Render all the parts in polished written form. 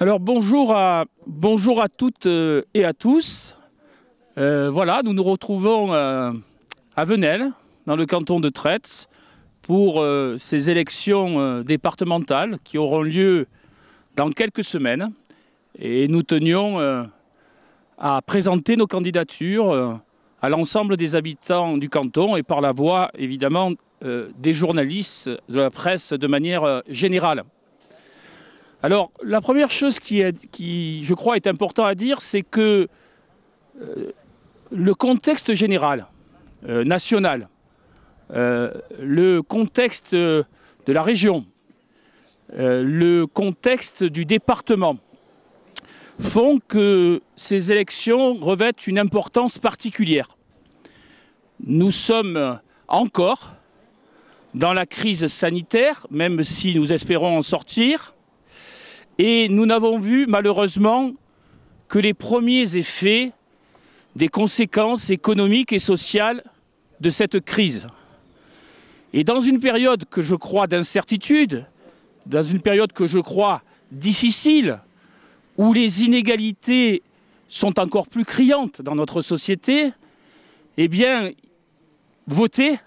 Alors bonjour à toutes et à tous. Voilà, nous nous retrouvons à Venelle, dans le canton de Traits, pour ces élections départementales qui auront lieu dans quelques semaines. Et nous tenions à présenter nos candidatures à l'ensemble des habitants du canton et par la voie, évidemment, des journalistes, de la presse de manière générale. Alors, la première chose qui, je crois, est important à dire, c'est que le contexte général, national, le contexte de la région, le contexte du département, font que ces élections revêtent une importance particulière. Nous sommes encore dans la crise sanitaire, même si nous espérons en sortir. Et nous n'avons vu malheureusement que les premiers effets des conséquences économiques et sociales de cette crise. Et dans une période que je crois d'incertitude, dans une période que je crois difficile, où les inégalités sont encore plus criantes dans notre société, eh bien, voter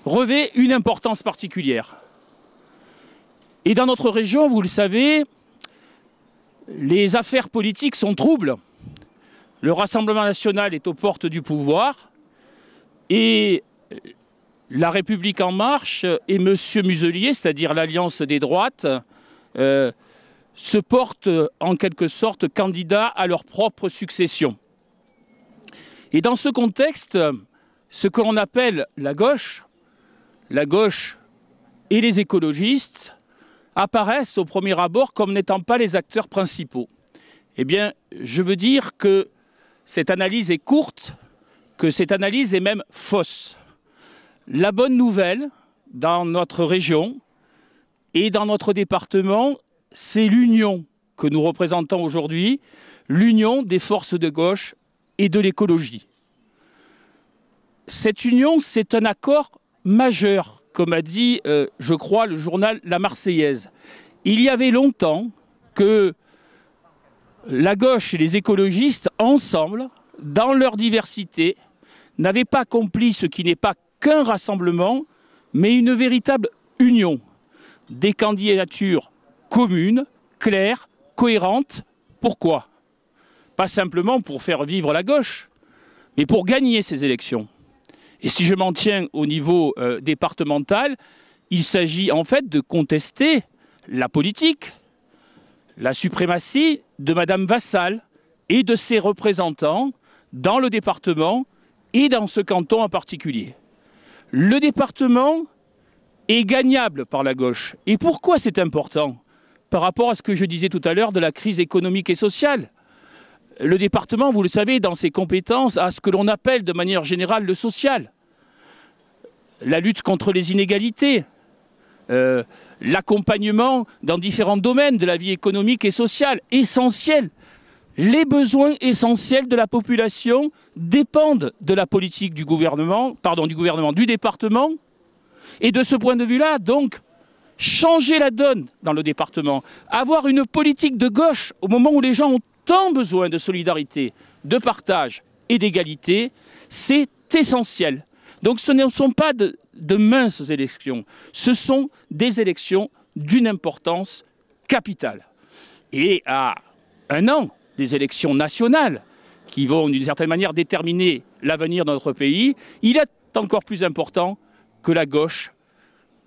revêt une importance particulière. Et dans notre région, vous le savez, les affaires politiques sont troubles. Le Rassemblement national est aux portes du pouvoir et La République en marche et M. Muselier, c'est-à-dire l'Alliance des droites, se portent en quelque sorte candidats à leur propre succession. Et dans ce contexte, ce que l'on appelle la gauche et les écologistes, apparaissent au premier abord comme n'étant pas les acteurs principaux. Eh bien, je veux dire que cette analyse est courte, que cette analyse est même fausse. La bonne nouvelle dans notre région et dans notre département, c'est l'union que nous représentons aujourd'hui, l'union des forces de gauche et de l'écologie. Cette union, c'est un accord majeur, comme a dit, je crois, le journal La Marseillaise. Il y avait longtemps que la gauche et les écologistes, ensemble, dans leur diversité, n'avaient pas accompli ce qui n'est pas qu'un rassemblement, mais une véritable union. Des candidatures communes, claires, cohérentes. Pourquoi? Pas simplement pour faire vivre la gauche, mais pour gagner ces élections. Et si je m'en tiens au niveau départemental, il s'agit en fait de contester la politique, la suprématie de Madame Vassal et de ses représentants dans le département et dans ce canton en particulier. Le département est gagnable par la gauche. Et pourquoi c'est important? Par rapport à ce que je disais tout à l'heure de la crise économique et sociale. Le département, vous le savez, dans ses compétences, a ce que l'on appelle de manière générale le social. La lutte contre les inégalités, l'accompagnement dans différents domaines de la vie économique et sociale, essentiel. Les besoins essentiels de la population dépendent de la politique du département. Et de ce point de vue-là, donc, changer la donne dans le département, avoir une politique de gauche au moment où les gens ont tant besoin de solidarité, de partage et d'égalité, c'est essentiel. Donc ce ne sont pas de minces élections, ce sont des élections d'une importance capitale. Et à un an des élections nationales, qui vont d'une certaine manière déterminer l'avenir de notre pays, il est encore plus important que la gauche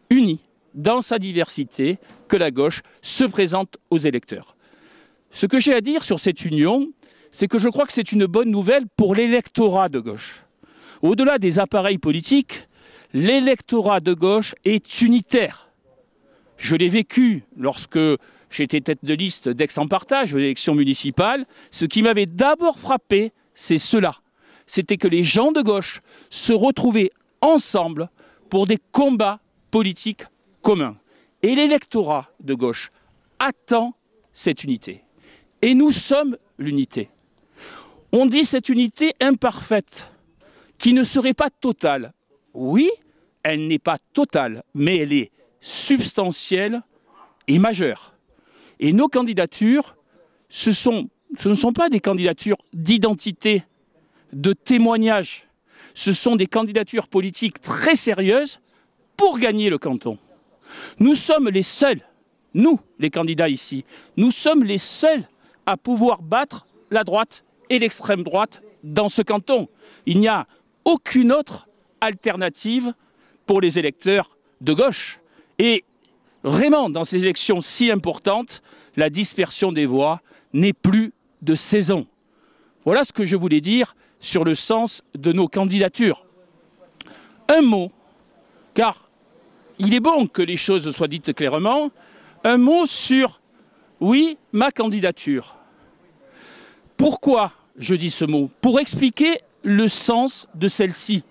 unie dans sa diversité, que la gauche se présente aux électeurs. Ce que j'ai à dire sur cette union, c'est que je crois que c'est une bonne nouvelle pour l'électorat de gauche. Au-delà des appareils politiques, l'électorat de gauche est unitaire. Je l'ai vécu lorsque j'étais tête de liste d'Aix-en-Partage aux élections municipales. Ce qui m'avait d'abord frappé, c'est cela. C'était que les gens de gauche se retrouvaient ensemble pour des combats politiques communs. Et l'électorat de gauche attend cette unité. Et nous sommes l'unité. On dit cette unité imparfaite, qui ne serait pas totale. Oui, elle n'est pas totale, mais elle est substantielle et majeure. Et nos candidatures, ce ne sont pas des candidatures d'identité, de témoignage. Ce sont des candidatures politiques très sérieuses pour gagner le canton. Nous sommes les seuls, nous, les candidats ici, nous sommes les seuls à pouvoir battre la droite et l'extrême droite dans ce canton. Il n'y a aucune autre alternative pour les électeurs de gauche. Et vraiment, dans ces élections si importantes, la dispersion des voix n'est plus de saison. Voilà ce que je voulais dire sur le sens de nos candidatures. Un mot, car il est bon que les choses soient dites clairement, un mot sur, oui, ma candidature. Pourquoi je dis ce mot? Pour expliquer le sens de celle-ci.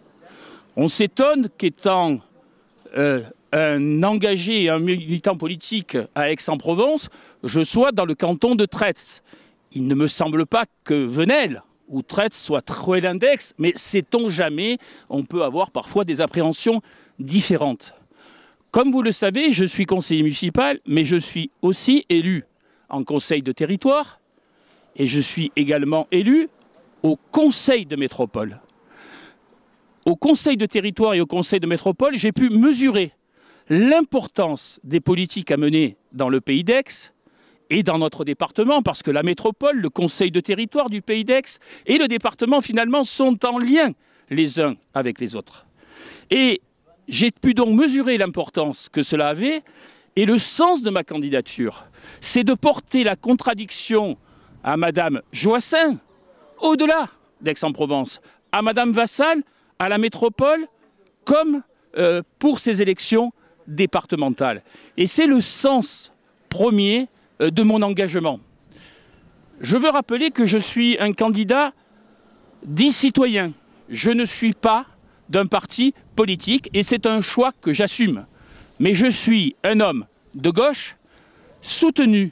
On s'étonne qu'étant un engagé et un militant politique à Aix-en-Provence, je sois dans le canton de Traits. Il ne me semble pas que Venelle ou Traits soit très loin d'Aix, mais sait-on jamais, on peut avoir parfois des appréhensions différentes. Comme vous le savez, je suis conseiller municipal, mais je suis aussi élu en conseil de territoire et je suis également élu au conseil de métropole. Au conseil de territoire et au conseil de métropole, j'ai pu mesurer l'importance des politiques à mener dans le pays d'Aix et dans notre département, parce que la métropole, le conseil de territoire du pays d'Aix et le département, finalement, sont en lien les uns avec les autres. Et j'ai pu donc mesurer l'importance que cela avait et le sens de ma candidature. C'est de porter la contradiction à Madame Joassin, au-delà d'Aix-en-Provence, à Madame Vassal, à la métropole, comme pour ces élections départementales. Et c'est le sens premier de mon engagement. Je veux rappeler que je suis un candidat dit citoyen. Je ne suis pas d'un parti politique et c'est un choix que j'assume. Mais je suis un homme de gauche soutenu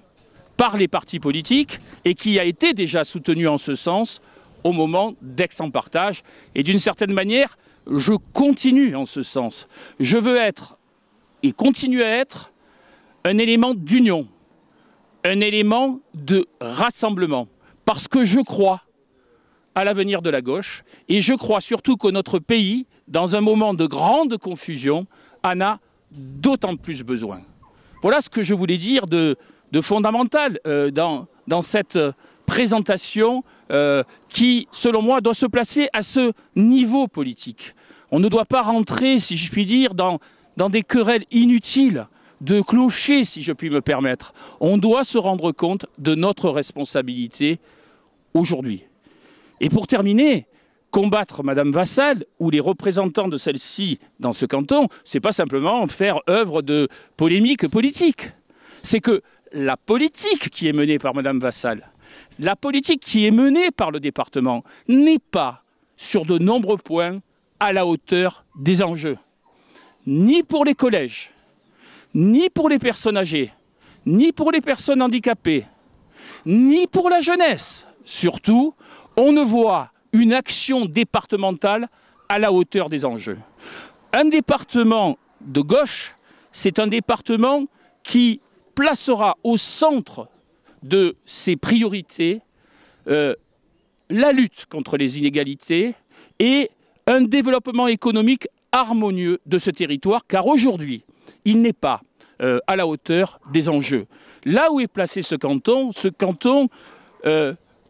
par les partis politiques et qui a été déjà soutenu en ce sens au moment d'Aix-en-Partage. Et d'une certaine manière, je continue en ce sens. Je veux être et continuer à être un élément d'union, un élément de rassemblement, parce que je crois à l'avenir de la gauche et je crois surtout que notre pays, dans un moment de grande confusion, en a d'autant plus besoin. Voilà ce que je voulais dire de fondamental dans cette présentation qui, selon moi, doit se placer à ce niveau politique. On ne doit pas rentrer, si je puis dire, dans des querelles inutiles, de clochers, si je puis me permettre. On doit se rendre compte de notre responsabilité aujourd'hui. Et pour terminer, combattre Madame Vassal ou les représentants de celle-ci dans ce canton, c'est pas simplement faire œuvre de polémique politique. C'est que la politique qui est menée par Madame Vassal, la politique qui est menée par le département, n'est pas, sur de nombreux points, à la hauteur des enjeux. Ni pour les collèges, ni pour les personnes âgées, ni pour les personnes handicapées, ni pour la jeunesse. Surtout, on ne voit une action départementale à la hauteur des enjeux. Un département de gauche, c'est un département qui placera au centre de ses priorités la lutte contre les inégalités et un développement économique harmonieux de ce territoire, car aujourd'hui, il n'est pas à la hauteur des enjeux. Là où est placé ce canton,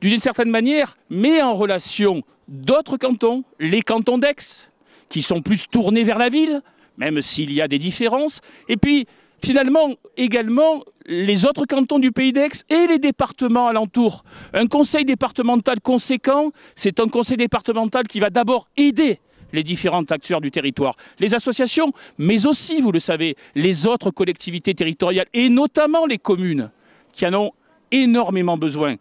d'une certaine manière, met en relation d'autres cantons, les cantons d'Aix, qui sont plus tournés vers la ville, même s'il y a des différences, et puis finalement également les autres cantons du pays d'Aix et les départements alentours. Un conseil départemental conséquent, c'est un conseil départemental qui va d'abord aider les différents acteurs du territoire, les associations, mais aussi, vous le savez, les autres collectivités territoriales, et notamment les communes, qui en ont énormément besoin.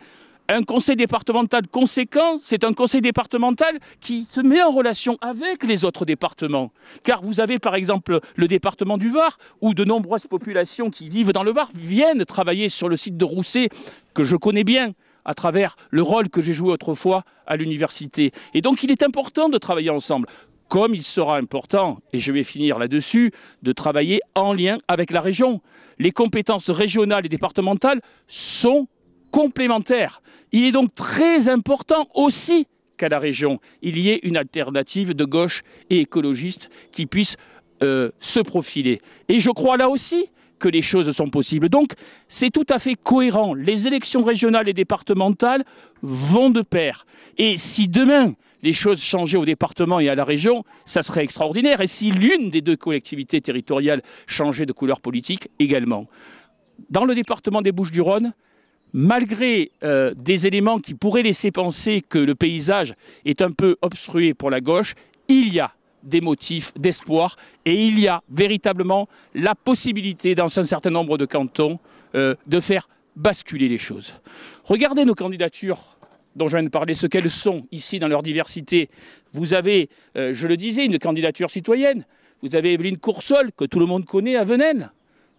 Un conseil départemental conséquent, c'est un conseil départemental qui se met en relation avec les autres départements. Car vous avez par exemple le département du Var, où de nombreuses populations qui vivent dans le Var viennent travailler sur le site de Rousset, que je connais bien, à travers le rôle que j'ai joué autrefois à l'université. Et donc il est important de travailler ensemble. Comme il sera important, et je vais finir là-dessus, de travailler en lien avec la région. Les compétences régionales et départementales sont complémentaires. Il est donc très important aussi qu'à la région, il y ait une alternative de gauche et écologiste qui puisse se profiler. Et je crois là aussi que les choses sont possibles. Donc, c'est tout à fait cohérent. Les élections régionales et départementales vont de pair. Et si demain, les choses changeaient au département et à la région, ça serait extraordinaire. Et si l'une des deux collectivités territoriales changeait de couleur politique, également. Dans le département des Bouches-du-Rhône, malgré des éléments qui pourraient laisser penser que le paysage est un peu obstrué pour la gauche, il y a des motifs d'espoir et il y a véritablement la possibilité dans un certain nombre de cantons de faire basculer les choses. Regardez nos candidatures dont je viens de parler, ce qu'elles sont ici dans leur diversité. Vous avez, je le disais, une candidature citoyenne. Vous avez Évelyne Coursol, que tout le monde connaît à Venelles,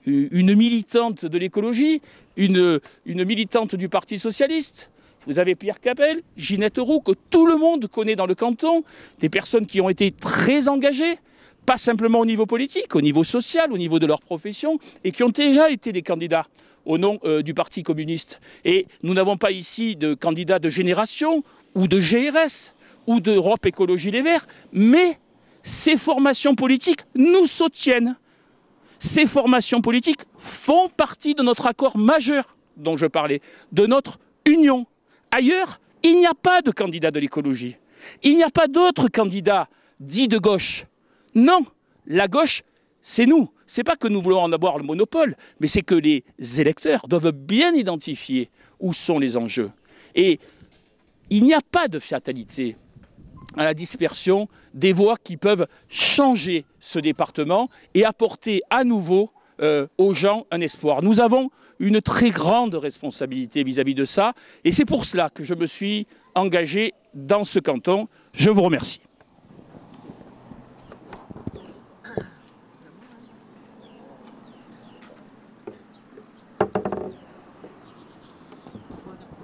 une militante de l'écologie, une militante du Parti socialiste. Vous avez Pierre Capel, Ginette Roux, que tout le monde connaît dans le canton, des personnes qui ont été très engagées, pas simplement au niveau politique, au niveau social, au niveau de leur profession, et qui ont déjà été des candidats au nom du Parti communiste. Et nous n'avons pas ici de candidats de génération, ou de GRS, ou d'Europe Écologie Les Verts, mais ces formations politiques nous soutiennent. Ces formations politiques font partie de notre accord majeur dont je parlais, de notre union. Ailleurs, il n'y a pas de candidat de l'écologie. Il n'y a pas d'autres candidats dits de gauche. Non, la gauche, c'est nous. C'est pas que nous voulons en avoir le monopole, mais c'est que les électeurs doivent bien identifier où sont les enjeux. Et il n'y a pas de fatalité à la dispersion des voix qui peuvent changer ce département et apporter à nouveau aux gens un espoir. Nous avons une très grande responsabilité vis-à-vis de ça et c'est pour cela que je me suis engagé dans ce canton. Je vous remercie.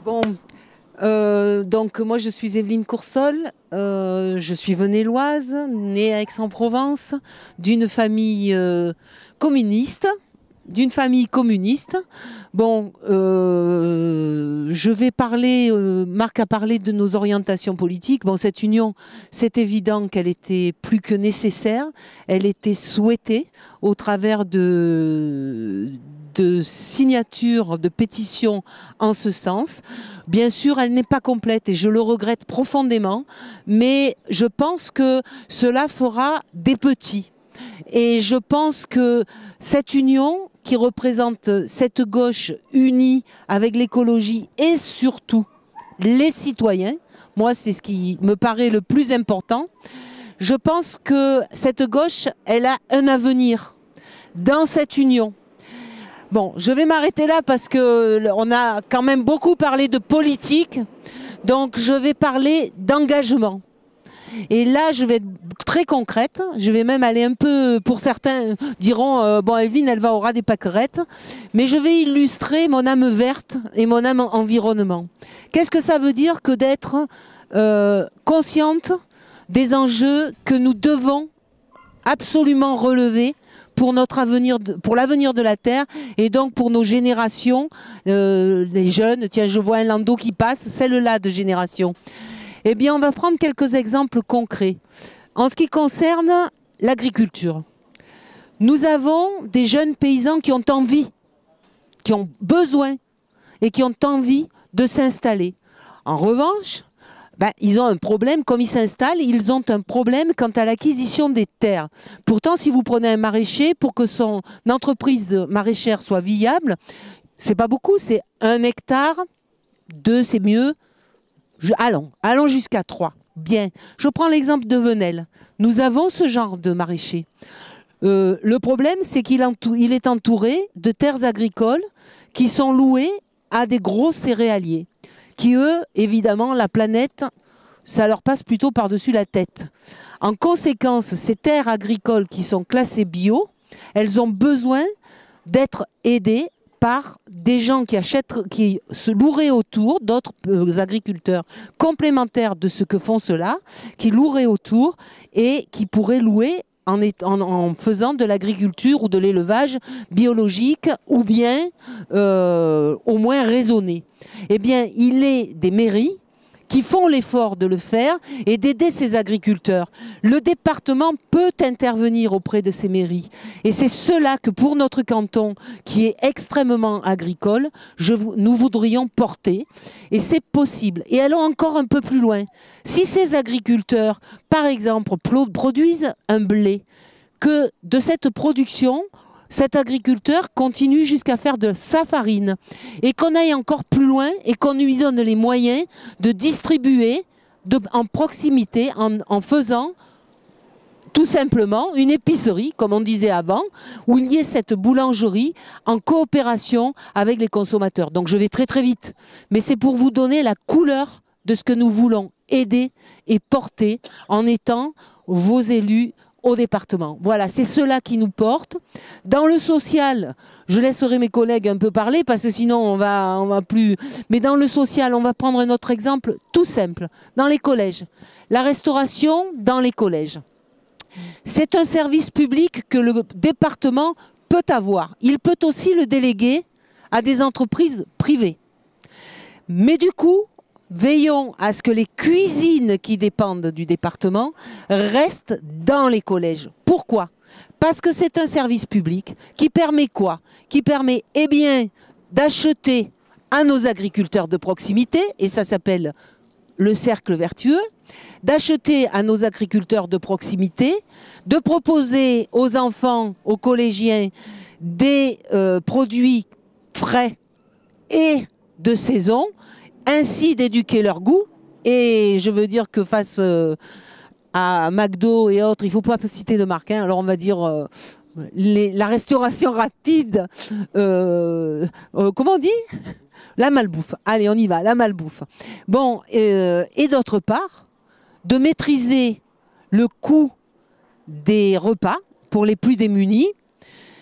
Bon, donc moi je suis Évelyne Coursol, je suis venelloise, née à Aix-en-Provence, d'une famille communiste. Bon, je vais parler, Marc a parlé de nos orientations politiques. Bon, cette union, c'est évident qu'elle était plus que nécessaire. Elle était souhaitée au travers de signatures, de pétitions en ce sens. Bien sûr, elle n'est pas complète et je le regrette profondément, mais je pense que cela fera des petits. Et je pense que cette union qui représente cette gauche unie avec l'écologie et surtout les citoyens, moi c'est ce qui me paraît le plus important, je pense que cette gauche, elle a un avenir dans cette union. Bon, je vais m'arrêter là parce qu'on a quand même beaucoup parlé de politique, donc je vais parler d'engagement. Et là, je vais être très concrète, je vais même aller un peu, pour certains diront, bon Évelyne, elle va aura des pâquerettes, mais je vais illustrer mon âme verte et mon âme environnement. Qu'est-ce que ça veut dire que d'être consciente des enjeux que nous devons absolument relever pour notre avenir, pour l'avenir de la Terre et donc pour nos générations, les jeunes. Tiens, je vois un landau qui passe, celle-là de génération. Eh bien, on va prendre quelques exemples concrets. En ce qui concerne l'agriculture, nous avons des jeunes paysans qui ont envie, qui ont besoin et qui ont envie de s'installer. En revanche, ils ont un problème, comme ils s'installent, ils ont un problème quant à l'acquisition des terres. Pourtant, si vous prenez un maraîcher, pour que son entreprise maraîchère soit viable, c'est pas beaucoup, c'est 1 hectare, 2 c'est mieux, allons jusqu'à 3. Bien, je prends l'exemple de Venelles. Nous avons ce genre de maraîcher. Le problème, c'est qu'il est entouré de terres agricoles qui sont louées à des gros céréaliers, qui eux, évidemment, la planète, ça leur passe plutôt par-dessus la tête. En conséquence, ces terres agricoles qui sont classées bio, elles ont besoin d'être aidées par des gens qui se loueraient autour, d'autres agriculteurs complémentaires de ce que font ceux-là, qui loueraient autour et qui pourraient louer en faisant de l'agriculture ou de l'élevage biologique ou bien au moins raisonné. Eh bien, il est des mairies qui font l'effort de le faire et d'aider ces agriculteurs. Le département peut intervenir auprès de ces mairies. Et c'est cela que pour notre canton, qui est extrêmement agricole, nous voudrions porter. Et c'est possible. Et allons encore un peu plus loin. Si ces agriculteurs, par exemple, produisent un blé, que de cette production, cet agriculteur continue jusqu'à faire de sa farine et qu'on aille encore plus loin et qu'on lui donne les moyens de distribuer en proximité en faisant tout simplement une épicerie, comme on disait avant, où il y ait cette boulangerie en coopération avec les consommateurs. Donc je vais très très vite, mais c'est pour vous donner la couleur de ce que nous voulons aider et porter en étant vos élus au département. Voilà, c'est cela qui nous porte. Dans le social, je laisserai mes collègues un peu parler parce que sinon on va plus... Mais dans le social, on va prendre un autre exemple tout simple. Dans les collèges. La restauration dans les collèges. C'est un service public que le département peut avoir. Il peut aussi le déléguer à des entreprises privées. Mais du coup, veillons à ce que les cuisines qui dépendent du département restent dans les collèges. Pourquoi? Parce que c'est un service public qui permet quoi? Qui permet, eh bien, d'acheter à nos agriculteurs de proximité, et ça s'appelle le cercle vertueux, d'acheter à nos agriculteurs de proximité, de proposer aux enfants, aux collégiens, des produits frais et de saison, ainsi d'éduquer leur goût. Et je veux dire que face à McDo et autres, il ne faut pas citer de marque, hein, alors on va dire la restauration rapide, comment on dit? La malbouffe. Allez, on y va, la malbouffe. Bon, et d'autre part, de maîtriser le coût des repas pour les plus démunis.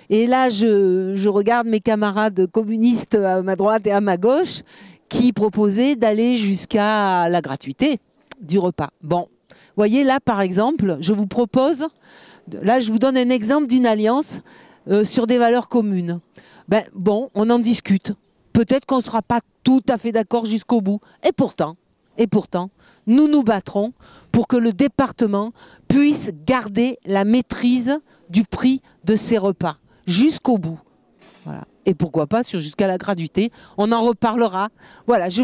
Et là, je regarde mes camarades communistes à ma droite et à ma gauche qui proposaient d'aller jusqu'à la gratuité du repas. Bon, voyez là, par exemple, je vous propose, là, je vous donne un exemple d'une alliance sur des valeurs communes. Ben, bon, on en discute. Peut-être qu'on ne sera pas tout à fait d'accord jusqu'au bout. Et pourtant, nous nous battrons pour que le département puisse garder la maîtrise du prix de ses repas jusqu'au bout. Voilà. Et pourquoi pas jusqu'à la gratuité, on en reparlera. Voilà, je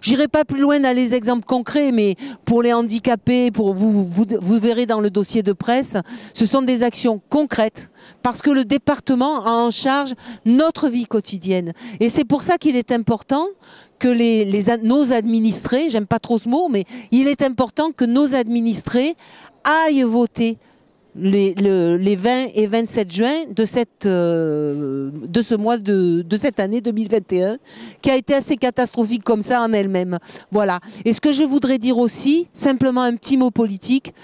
n'irai pas plus loin dans les exemples concrets, mais pour les handicapés, vous verrez dans le dossier de presse, ce sont des actions concrètes, parce que le département a en charge notre vie quotidienne. Et c'est pour ça qu'il est important que nos administrés, j'aime pas trop ce mot, mais il est important que nos administrés aillent voter les 20 et 27 juin de cette année 2021, qui a été assez catastrophique comme ça en elle-même. Voilà. Et ce que je voudrais dire aussi, simplement un petit mot politique,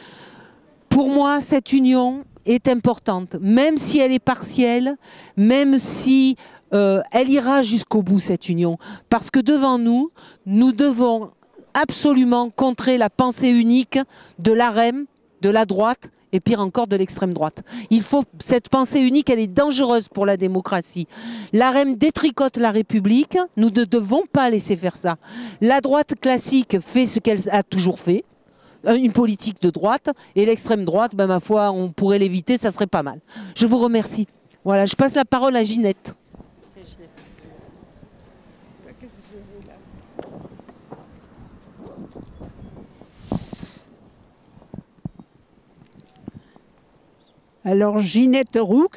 pour moi, cette union est importante, même si elle est partielle, même si elle ira jusqu'au bout, cette union. Parce que devant nous, nous devons absolument contrer la pensée unique de l'AREM, de la droite, et pire encore de l'extrême droite. Cette pensée unique, elle est dangereuse pour la démocratie. L'AREM détricote la République, nous ne devons pas laisser faire ça. La droite classique fait ce qu'elle a toujours fait, une politique de droite, et l'extrême droite, ben, ma foi, on pourrait l'éviter, ça serait pas mal. Je vous remercie. Voilà, je passe la parole à Ginette. Alors, Ginette Roux,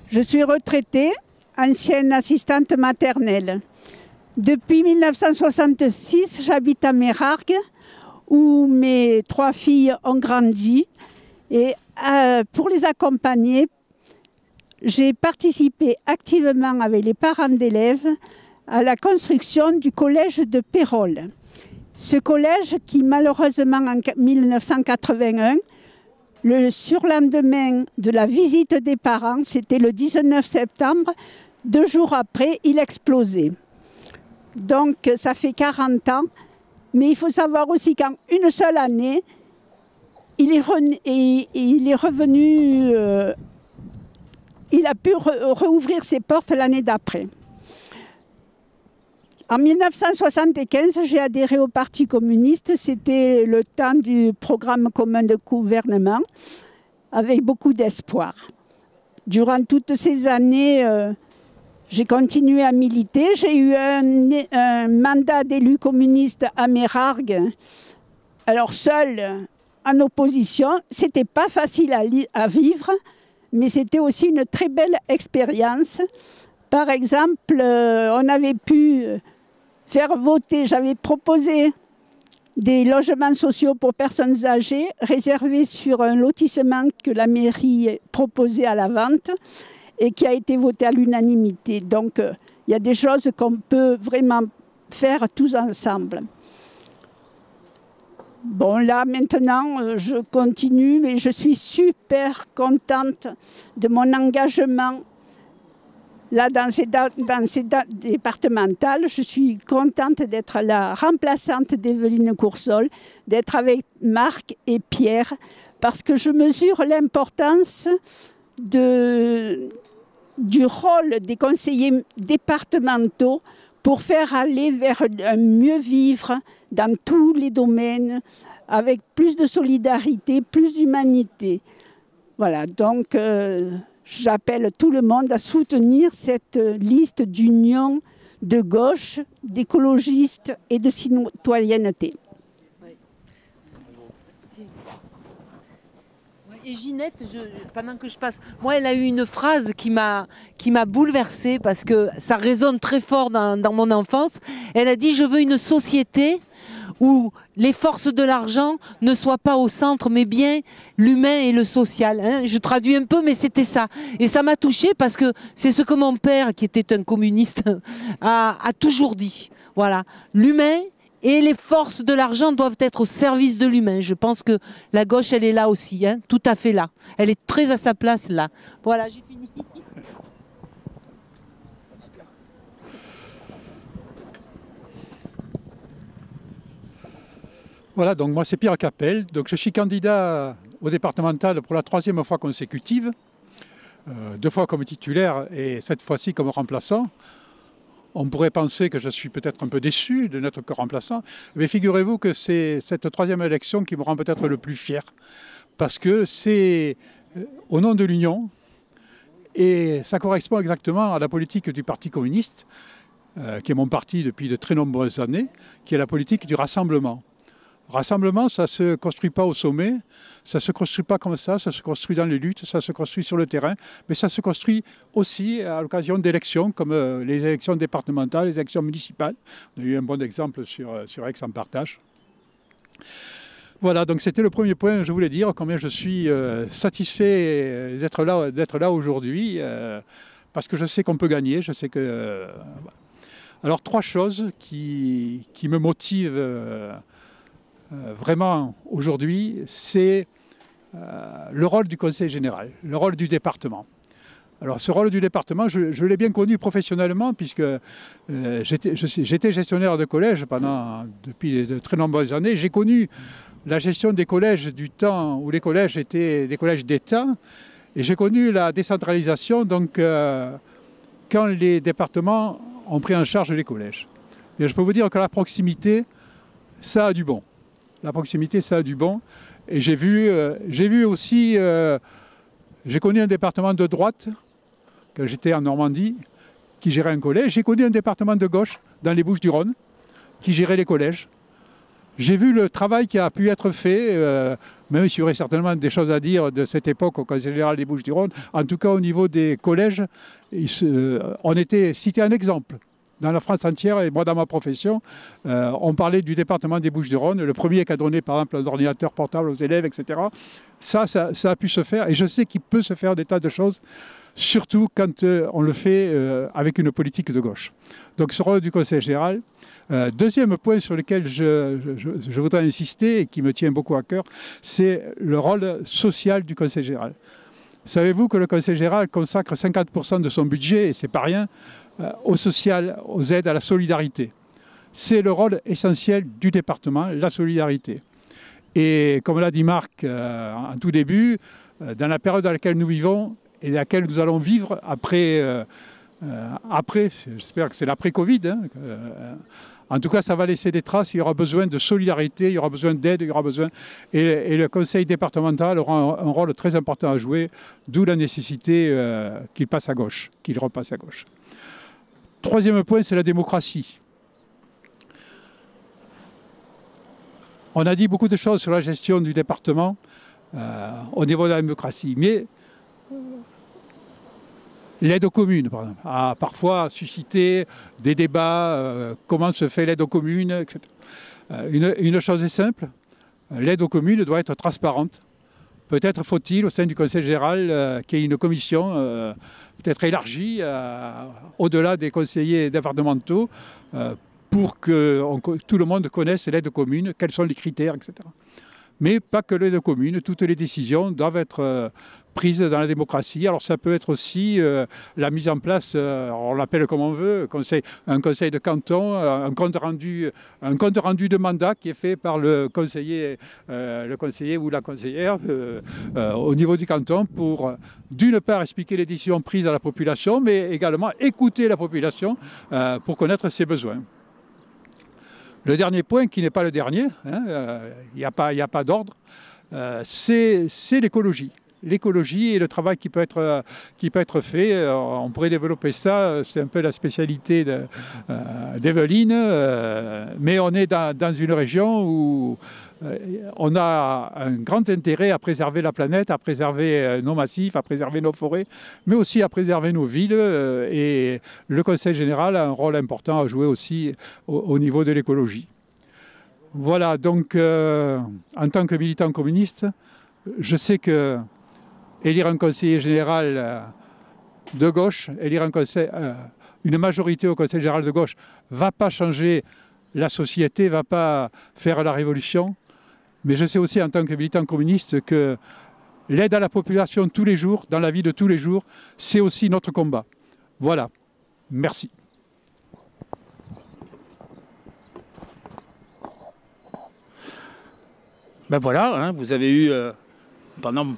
je suis retraitée, ancienne assistante maternelle. Depuis 1966, j'habite à Mérargues, où mes 3 filles ont grandi. Et pour les accompagner, j'ai participé activement avec les parents d'élèves à la construction du collège de Pérols. Ce collège qui, malheureusement, en 1981, le surlendemain de la visite des parents, c'était le 19 septembre 2 jours après, il explosait. Donc ça fait 40 ans. Mais il faut savoir aussi qu'en une seule année, il est revenu, il a pu rouvrir ses portes l'année d'après. En 1975, j'ai adhéré au Parti communiste. C'était le temps du programme commun de gouvernement, avec beaucoup d'espoir. Durant toutes ces années, j'ai continué à militer. J'ai eu un mandat d'élu communiste à Mérargues. Alors seul, en opposition, c'était pas facile à vivre, mais c'était aussi une très belle expérience. Par exemple, on avait pu faire voter, j'avais proposé des logements sociaux pour personnes âgées réservés sur un lotissement que la mairie proposait à la vente et qui a été voté à l'unanimité. Donc, il y a des choses qu'on peut vraiment faire tous ensemble. Bon, là, maintenant, je continue, mais je suis super contente de mon engagement là, dans ces départementales. Je suis contente d'être la remplaçante d'Evelyne Coursol, d'être avec Marc et Pierre, parce que je mesure l'importance du rôle des conseillers départementaux pour faire aller vers un mieux vivre dans tous les domaines, avec plus de solidarité, plus d'humanité. Voilà, donc j'appelle tout le monde à soutenir cette liste d'union de gauche, d'écologistes et de citoyenneté. Et Ginette, pendant que je passe, moi, elle a eu une phrase qui m'a bouleversée parce que ça résonne très fort dans mon enfance. Elle a dit « Je veux une société où les forces de l'argent ne soient pas au centre, mais bien l'humain et le social. » Je traduis un peu, mais c'était ça. Et ça m'a touchée parce que c'est ce que mon père, qui était un communiste, a toujours dit. Voilà, l'humain et les forces de l'argent doivent être au service de l'humain. Je pense que la gauche, elle est là aussi, tout à fait là. Elle est très à sa place là. Voilà, j'ai fini. Voilà, donc moi c'est Pierre Capel, donc je suis candidat au départemental pour la 3e fois consécutive, 2 fois comme titulaire et cette fois-ci comme remplaçant. On pourrait penser que je suis peut-être un peu déçu de n'être que remplaçant, mais figurez-vous que c'est cette 3e élection qui me rend peut-être le plus fier, parce que c'est au nom de l'Union, et ça correspond exactement à la politique du Parti communiste, qui est mon parti depuis de très nombreuses années, qui est la politique du rassemblement. Rassemblement, ça ne se construit pas au sommet, ça ne se construit pas comme ça se construit dans les luttes, ça se construit sur le terrain, mais ça se construit aussi à l'occasion d'élections comme les élections départementales, les élections municipales. On a eu un bon exemple sur Aix-en-Partage. Voilà, donc c'était le premier point, je voulais dire combien je suis satisfait d'être là aujourd'hui, parce que je sais qu'on peut gagner, je sais que... Alors 3 choses qui me motivent vraiment aujourd'hui, c'est le rôle du Conseil général, le rôle du département. Alors ce rôle du département, je l'ai bien connu professionnellement puisque j'étais gestionnaire de collège depuis de très nombreuses années. J'ai connu la gestion des collèges du temps où les collèges étaient des collèges d'État et j'ai connu la décentralisation donc quand les départements ont pris en charge les collèges. Et je peux vous dire que la proximité, ça a du bon. La proximité, ça a du bon. Et j'ai vu aussi, j'ai connu un département de droite, quand j'étais en Normandie, qui gérait un collège. J'ai connu un département de gauche, dans les Bouches-du-Rhône, qui gérait les collèges. J'ai vu le travail qui a pu être fait, même s'il y aurait certainement des choses à dire de cette époque au Conseil général des Bouches-du-Rhône. En tout cas, au niveau des collèges, on était cité un exemple. Dans la France entière, et moi dans ma profession, on parlait du département des Bouches-du-Rhône, le premier qui a donné par exemple un ordinateur portable aux élèves, etc. Ça a pu se faire, et je sais qu'il peut se faire des tas de choses, surtout quand on le fait avec une politique de gauche. Donc ce rôle du Conseil général. Deuxième point sur lequel je voudrais insister, et qui me tient beaucoup à cœur, c'est le rôle social du Conseil général. Savez-vous que le Conseil général consacre 50% de son budget, et c'est pas rien, au social, aux aides à la solidarité. C'est le rôle essentiel du département, la solidarité. Et comme l'a dit Marc en tout début, dans la période dans laquelle nous vivons et dans laquelle nous allons vivre après, j'espère que c'est l'après-Covid, hein, en tout cas, ça va laisser des traces. Il y aura besoin de solidarité, il y aura besoin d'aide, il y aura besoin... Et le conseil départemental aura un rôle très important à jouer, d'où la nécessité qu'il passe à gauche, qu'il repasse à gauche. Troisième point, c'est la démocratie. On a dit beaucoup de choses sur la gestion du département au niveau de la démocratie, mais l'aide aux communes, par exemple, a parfois suscité des débats, comment se fait l'aide aux communes, etc. Une chose est simple, l'aide aux communes doit être transparente. Peut-être faut-il, au sein du Conseil général, qu'il y ait une commission peut-être élargie au-delà des conseillers départementaux pour que tout le monde connaisse l'aide aux communes, quels sont les critères, etc. Mais pas que l'aide aux communes, toutes les décisions doivent être prises dans la démocratie. Alors ça peut être aussi la mise en place, on l'appelle comme on veut, un conseil de canton, un compte rendu de mandat qui est fait par le conseiller ou la conseillère au niveau du canton pour, d'une part, expliquer les décisions prises à la population, mais également écouter la population pour connaître ses besoins. Le dernier point, qui n'est pas le dernier, il n'y a pas d'ordre, c'est l'écologie. L'écologie et le travail qui peut être fait. On pourrait développer ça, c'est un peu la spécialité d'Evelyne, mais on est dans une région où on a un grand intérêt à préserver la planète, à préserver nos massifs, à préserver nos forêts, mais aussi à préserver nos villes. Et le Conseil général a un rôle important à jouer aussi au niveau de l'écologie. Voilà, donc en tant que militant communiste, je sais que élire un conseiller général de gauche, élire une majorité au Conseil général de gauche, ne va pas changer la société, ne va pas faire la révolution. Mais je sais aussi en tant que militant communiste que l'aide à la population tous les jours, dans la vie de tous les jours, c'est aussi notre combat. Voilà. Merci. Ben voilà, hein, vous avez eu pendant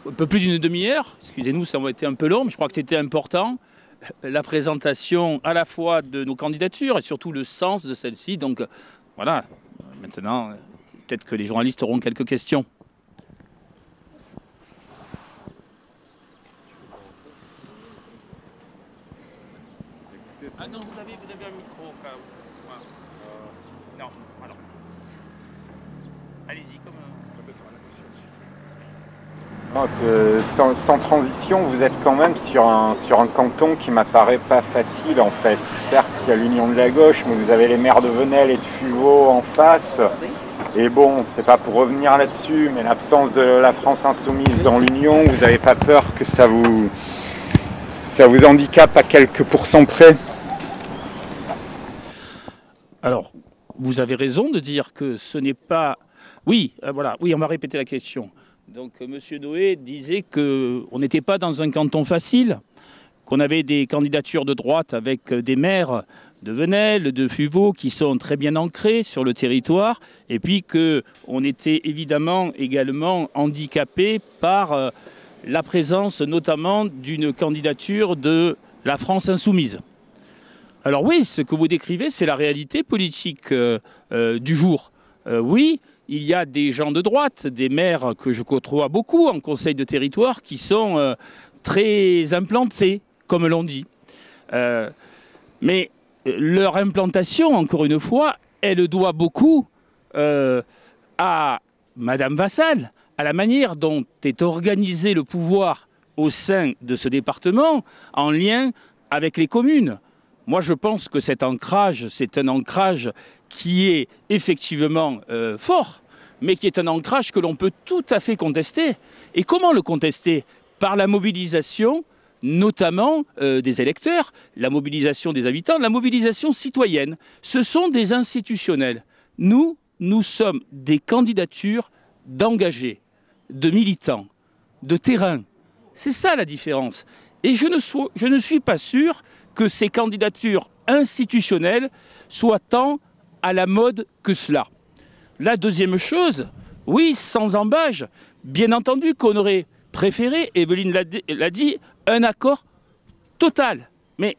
un peu plus d'une demi-heure, excusez-nous, ça a été un peu long, mais je crois que c'était important, la présentation à la fois de nos candidatures et surtout le sens de celle-ci. Donc voilà, maintenant, peut-être que les journalistes auront quelques questions. Ah non, vous avez un micro. Voilà. Non, alors. Allez-y, comme... Sans transition, vous êtes quand même sur un canton qui m'apparaît pas facile en fait. Certes, il y a l'Union de la gauche, mais vous avez les maires de Venelle et de Fuveau en face. Et bon, c'est pas pour revenir là-dessus, mais l'absence de la France insoumise dans l'Union, vous n'avez pas peur que ça vous handicape à quelques pourcents près? Alors, vous avez raison de dire que ce n'est pas... Oui, voilà, oui, on va répéter la question. Donc, M. Noé disait qu'on n'était pas dans un canton facile, qu'on avait des candidatures de droite avec des maires de Venelle, de Fuveau, qui sont très bien ancrés sur le territoire, et puis qu'on était évidemment également handicapé par la présence notamment d'une candidature de la France insoumise. Alors oui, ce que vous décrivez, c'est la réalité politique du jour. Oui, il y a des gens de droite, des maires que je côtoie beaucoup en conseil de territoire, qui sont très implantés, comme l'on dit. Mais leur implantation, encore une fois, elle doit beaucoup à Madame Vassal, à la manière dont est organisé le pouvoir au sein de ce département, en lien avec les communes. Moi, je pense que cet ancrage, c'est un ancrage qui est effectivement fort, mais qui est un ancrage que l'on peut tout à fait contester. Et comment le contester? Par la mobilisation, notamment des électeurs, la mobilisation des habitants, la mobilisation citoyenne. Ce sont des institutionnels. Nous sommes des candidatures d'engagés, de militants, de terrain. C'est ça la différence. Et je ne suis pas sûr que ces candidatures institutionnelles soient tant à la mode que cela. La deuxième chose, oui, sans embâge, bien entendu qu'on aurait préféré, Evelyne l'a dit, un accord total. Mais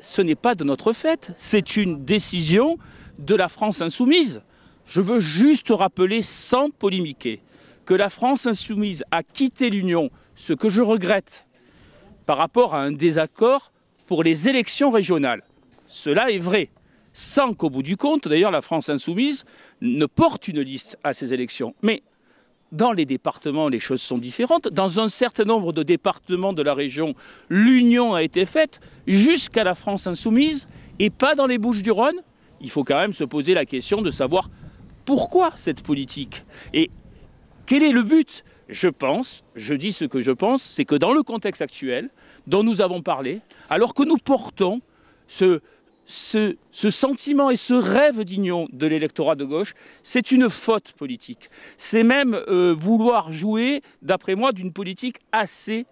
ce n'est pas de notre fait, c'est une décision de la France insoumise. Je veux juste rappeler, sans polémiquer, que la France insoumise a quitté l'Union, ce que je regrette, par rapport à un désaccord pour les élections régionales. Cela est vrai, sans qu'au bout du compte, d'ailleurs, la France insoumise ne porte une liste à ces élections. Mais dans les départements, les choses sont différentes. Dans un certain nombre de départements de la région, l'union a été faite jusqu'à la France insoumise et pas dans les Bouches-du-Rhône. Il faut quand même se poser la question de savoir pourquoi cette politique et quel est le but. Je pense, je dis ce que je pense, c'est que dans le contexte actuel dont nous avons parlé, alors que nous portons ce sentiment et ce rêve d'union de l'électorat de gauche, c'est une faute politique. C'est même vouloir jouer, d'après moi, d'une politique assez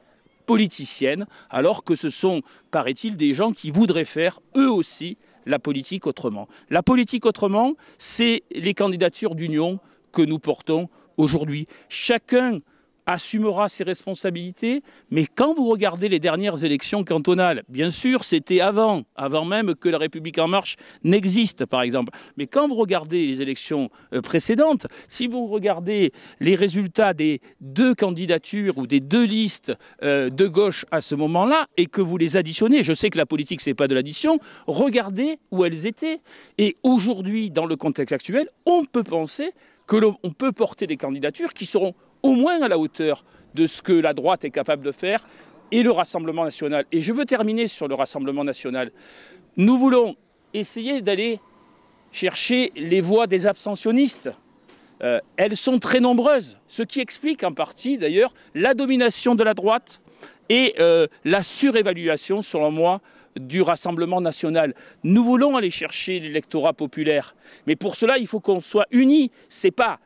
politicienne, alors que ce sont, paraît-il, des gens qui voudraient faire, eux aussi, la politique autrement. La politique autrement, c'est les candidatures d'union que nous portons aujourd'hui. Chacun assumera ses responsabilités, mais quand vous regardez les dernières élections cantonales, bien sûr, c'était avant même que la République En Marche n'existe, par exemple. Mais quand vous regardez les élections précédentes, si vous regardez les résultats des deux candidatures ou des deux listes de gauche à ce moment-là, et que vous les additionnez, je sais que la politique, c'est pas de l'addition, regardez où elles étaient. Et aujourd'hui, dans le contexte actuel, on peut penser que l'on peut porter des candidatures qui seront au moins à la hauteur de ce que la droite est capable de faire et le Rassemblement national. Et je veux terminer sur le Rassemblement national. Nous voulons essayer d'aller chercher les voix des abstentionnistes. Elles sont très nombreuses, ce qui explique en partie d'ailleurs la domination de la droite et la surévaluation, selon moi, du Rassemblement national. Nous voulons aller chercher l'électorat populaire, mais pour cela, il faut qu'on soit unis. C'est pas,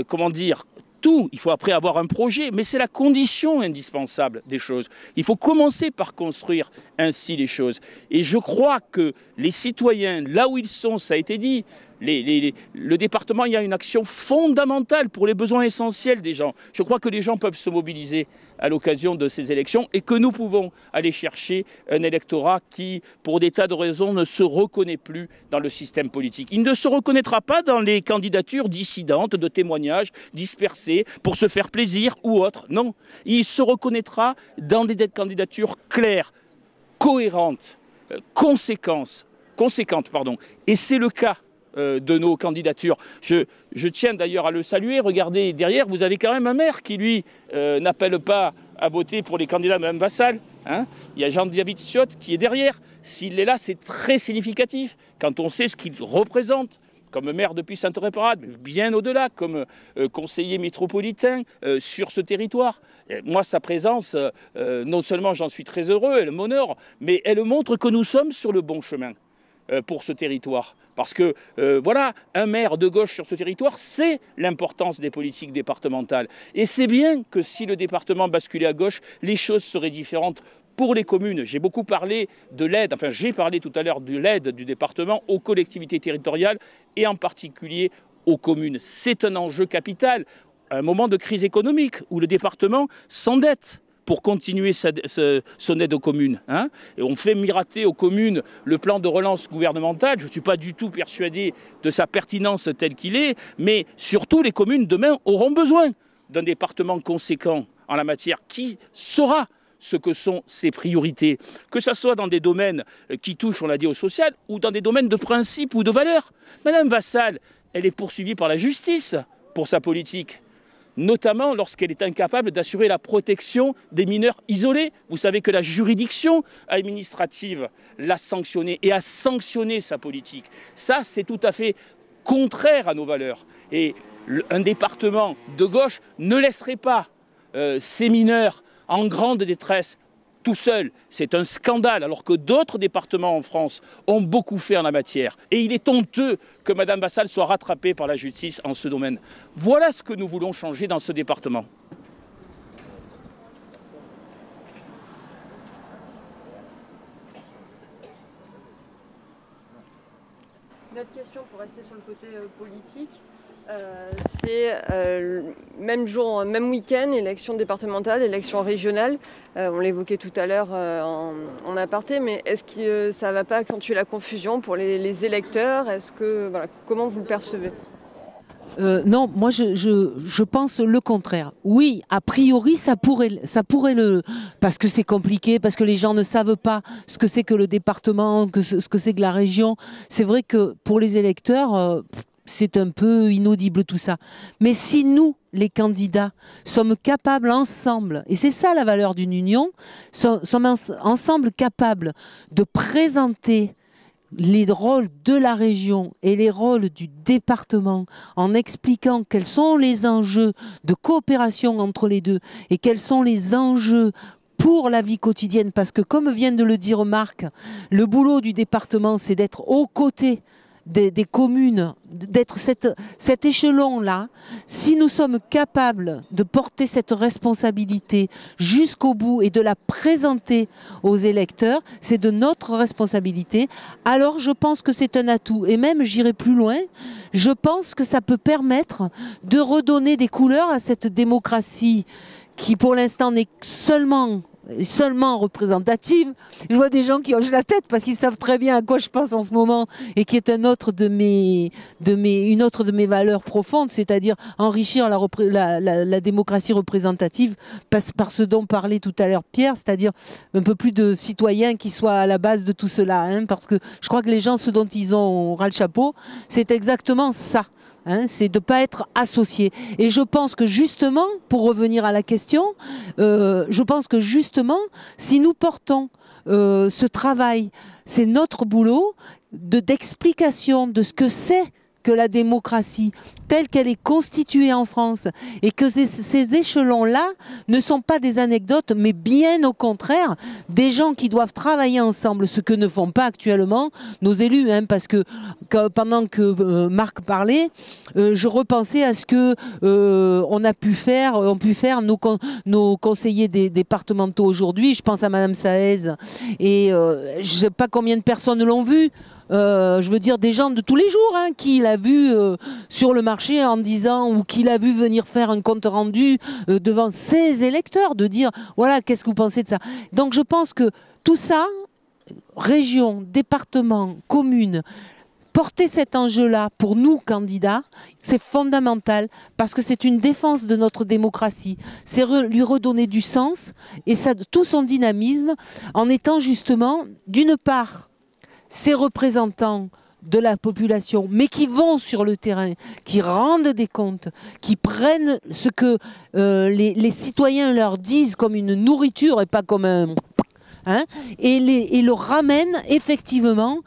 comment dire, tout. Il faut après avoir un projet, mais c'est la condition indispensable des choses. Il faut commencer par construire ainsi les choses. Et je crois que les citoyens, là où ils sont, ça a été dit, le département, il y a une action fondamentale pour les besoins essentiels des gens. Je crois que les gens peuvent se mobiliser à l'occasion de ces élections et que nous pouvons aller chercher un électorat qui, pour des tas de raisons, ne se reconnaît plus dans le système politique. Il ne se reconnaîtra pas dans les candidatures dissidentes, de témoignages dispersés pour se faire plaisir ou autre. Non, il se reconnaîtra dans des candidatures claires, cohérentes, conséquentes. Et c'est le cas de nos candidatures. Je tiens d'ailleurs à le saluer. Regardez derrière, vous avez quand même un maire qui, lui, n'appelle pas à voter pour les candidats de Mme Vassal. Hein. Il y a Jean-David Ciotte qui est derrière. S'il est là, c'est très significatif quand on sait ce qu'il représente comme maire depuis Sainte-Réparade, mais bien au-delà, comme conseiller métropolitain sur ce territoire. Et moi, sa présence, non seulement j'en suis très heureux, elle m'honore, mais elle montre que nous sommes sur le bon chemin pour ce territoire. Parce que, voilà, un maire de gauche sur ce territoire, c'est l'importance des politiques départementales. Et c'est bien que si le département basculait à gauche, les choses seraient différentes pour les communes. J'ai beaucoup parlé de l'aide, enfin j'ai parlé tout à l'heure de l'aide du département aux collectivités territoriales et en particulier aux communes. C'est un enjeu capital, à un moment de crise économique où le département s'endette pour continuer son aide aux communes. Hein. Et on fait miroiter aux communes le plan de relance gouvernemental. Je ne suis pas du tout persuadé de sa pertinence tel qu'il est, mais surtout les communes demain auront besoin d'un département conséquent en la matière qui saura ce que sont ses priorités, que ce soit dans des domaines qui touchent, on l'a dit, au social, ou dans des domaines de principe ou de valeurs. Madame Vassal, elle est poursuivie par la justice pour sa politique, notamment lorsqu'elle est incapable d'assurer la protection des mineurs isolés. Vous savez que la juridiction administrative l'a sanctionnée et a sanctionné sa politique. Ça, c'est tout à fait contraire à nos valeurs. Et un département de gauche ne laisserait pas ces mineurs en grande détresse, tout seul. C'est un scandale, alors que d'autres départements en France ont beaucoup fait en la matière. Et il est honteux que Mme Vassal soit rattrapée par la justice en ce domaine. Voilà ce que nous voulons changer dans ce département. Une autre question pour rester sur le côté politique. C'est même jour, même week-end, élection départementale, élection régionale. On l'évoquait tout à l'heure en aparté, mais est-ce que ça ne va pas accentuer la confusion pour les électeurs? Voilà, comment vous le percevez? Non, moi je pense le contraire. Oui, a priori ça pourrait parce que c'est compliqué, parce que les gens ne savent pas ce que c'est que le département, ce que c'est que la région. C'est vrai que pour les électeurs, c'est un peu inaudible tout ça. Mais si nous, les candidats, sommes capables ensemble, et c'est ça la valeur d'une union, sommes ensemble capables de présenter les rôles de la région et les rôles du département en expliquant quels sont les enjeux de coopération entre les deux et quels sont les enjeux pour la vie quotidienne. Parce que comme vient de le dire Marc, le boulot du département, c'est d'être aux côtés des communes, d'être cet échelon-là. Si nous sommes capables de porter cette responsabilité jusqu'au bout et de la présenter aux électeurs, c'est de notre responsabilité, alors je pense que c'est un atout. Et même, j'irai plus loin, je pense que ça peut permettre de redonner des couleurs à cette démocratie qui, pour l'instant, n'est seulement représentative. Je vois des gens qui hochent la tête parce qu'ils savent très bien à quoi je pense en ce moment et qui est une autre de mes valeurs profondes, c'est-à-dire enrichir la démocratie représentative par ce dont parlait tout à l'heure Pierre, c'est-à-dire un peu plus de citoyens qui soient à la base de tout cela, hein, parce que je crois que les gens, ce dont ils ont ras le chapeau, c'est exactement ça. Hein, c'est de ne pas être associé. Et je pense que justement, pour revenir à la question, je pense que justement, si nous portons ce travail, c'est notre boulot d'explication de ce que c'est que la démocratie telle qu'elle est constituée en France et que ces échelons-là ne sont pas des anecdotes, mais bien au contraire, des gens qui doivent travailler ensemble, ce que ne font pas actuellement nos élus, hein, parce que pendant que Marc parlait, je repensais à ce que ont pu faire nos conseillers départementaux aujourd'hui. Je pense à Madame Saez et je ne sais pas combien de personnes l'ont vu. Je veux dire des gens de tous les jours, hein, qui l'a vu sur le marché en disant, ou qui l'a vu venir faire un compte rendu devant ses électeurs, de dire voilà, qu'est-ce que vous pensez de ça. Donc je pense que tout ça, région, département, commune, porter cet enjeu-là pour nous candidats, c'est fondamental parce que c'est une défense de notre démocratie. C'est lui redonner du sens et ça, tout son dynamisme en étant justement d'une part ces représentants de la population, mais qui vont sur le terrain, qui rendent des comptes, qui prennent ce que les citoyens leur disent comme une nourriture et pas comme un... Hein, et le ramènent effectivement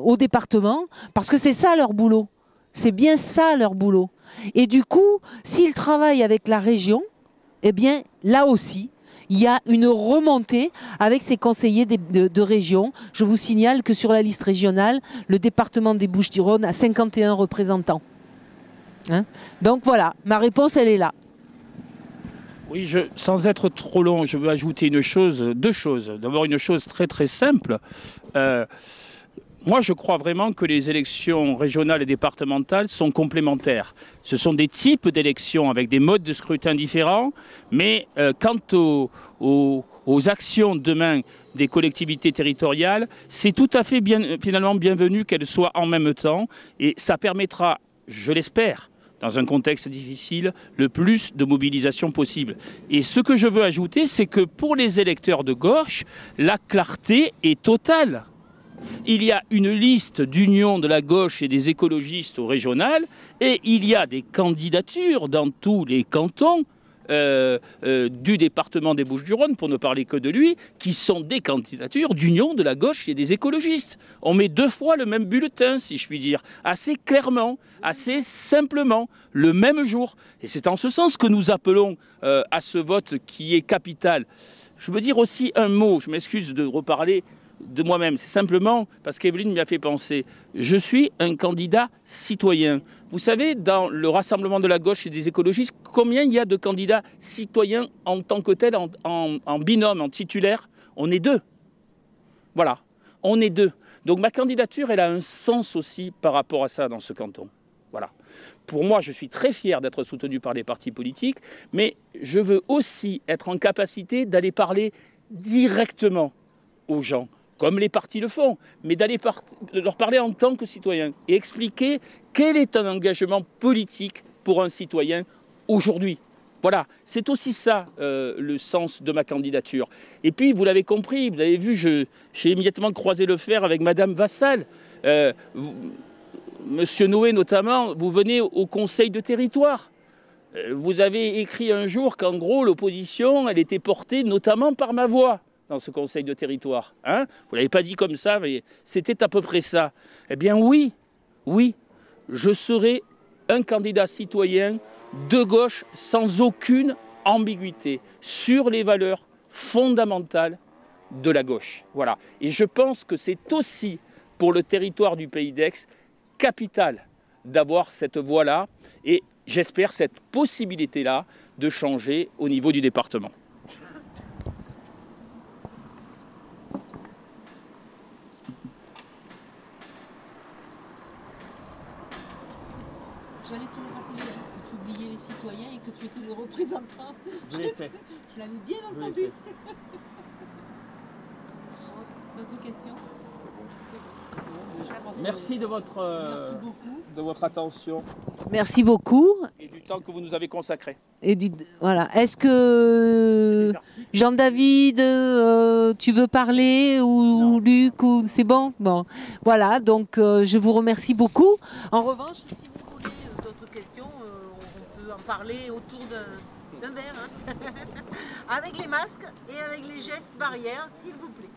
au département, parce que c'est ça leur boulot. C'est bien ça leur boulot. Et du coup, s'ils travaillent avec la région, eh bien, là aussi, il y a une remontée avec ces conseillers de région. Je vous signale que sur la liste régionale, le département des Bouches-du-Rhône a 51 représentants. Hein? Donc voilà, ma réponse, elle est là. Oui, sans être trop long, je veux ajouter deux choses. D'abord, une chose très très simple. Moi, je crois vraiment que les élections régionales et départementales sont complémentaires. Ce sont des types d'élections avec des modes de scrutin différents, mais quant aux actions demain des collectivités territoriales, c'est tout à fait finalement bienvenu qu'elles soient en même temps, et ça permettra, je l'espère, dans un contexte difficile, le plus de mobilisation possible. Et ce que je veux ajouter, c'est que pour les électeurs de gauche, la clarté est totale. Il y a une liste d'union de la gauche et des écologistes au régional, et il y a des candidatures dans tous les cantons du département des Bouches-du-Rhône, pour ne parler que de lui, qui sont des candidatures d'union de la gauche et des écologistes. On met deux fois le même bulletin, si je puis dire, assez clairement, assez simplement, le même jour. Et c'est en ce sens que nous appelons à ce vote qui est capital. Je veux dire aussi un mot, je m'excuse de reparler de moi-même, c'est simplement parce qu'Evelyne m'y a fait penser. Je suis un candidat citoyen. Vous savez, dans le rassemblement de la gauche et des écologistes, combien il y a de candidats citoyens en tant que tels, en binôme, en titulaire? On est deux. Voilà. On est deux. Donc ma candidature, elle a un sens aussi par rapport à ça dans ce canton. Voilà. Pour moi, je suis très fier d'être soutenu par les partis politiques, mais je veux aussi être en capacité d'aller parler directement aux gens, comme les partis le font, mais d'aller leur parler en tant que citoyen et expliquer quel est un engagement politique pour un citoyen aujourd'hui. Voilà, c'est aussi ça le sens de ma candidature. Et puis, vous l'avez compris, vous avez vu, j'ai immédiatement croisé le fer avec Madame Vassal. Monsieur Noé notamment, vous venez au Conseil de territoire. Vous avez écrit un jour qu'en gros, l'opposition, elle était portée notamment par ma voix dans ce Conseil de territoire. Hein? Vous ne l'avez pas dit comme ça, mais c'était à peu près ça. Eh bien oui, oui, je serai un candidat citoyen de gauche sans aucune ambiguïté sur les valeurs fondamentales de la gauche. Voilà. Et je pense que c'est aussi pour le territoire du Pays d'Aix capital d'avoir cette voie-là et j'espère cette possibilité-là de changer au niveau du département. J'allais te rappeler que tu oubliais les citoyens et que tu étais le représentant. Je l'ai fait. Je l'avais bien entendu. D'autres questions? Merci de votre attention. Merci beaucoup. Et du temps que vous nous avez consacré. Et voilà. Est-ce que Jean-David, tu veux parler ou Luc ou c'est bon? Bon, voilà. Donc je vous remercie beaucoup. En revanche, si vous voulez d'autres questions, on peut en parler autour d'un verre, hein. Avec les masques et avec les gestes barrières, s'il vous plaît.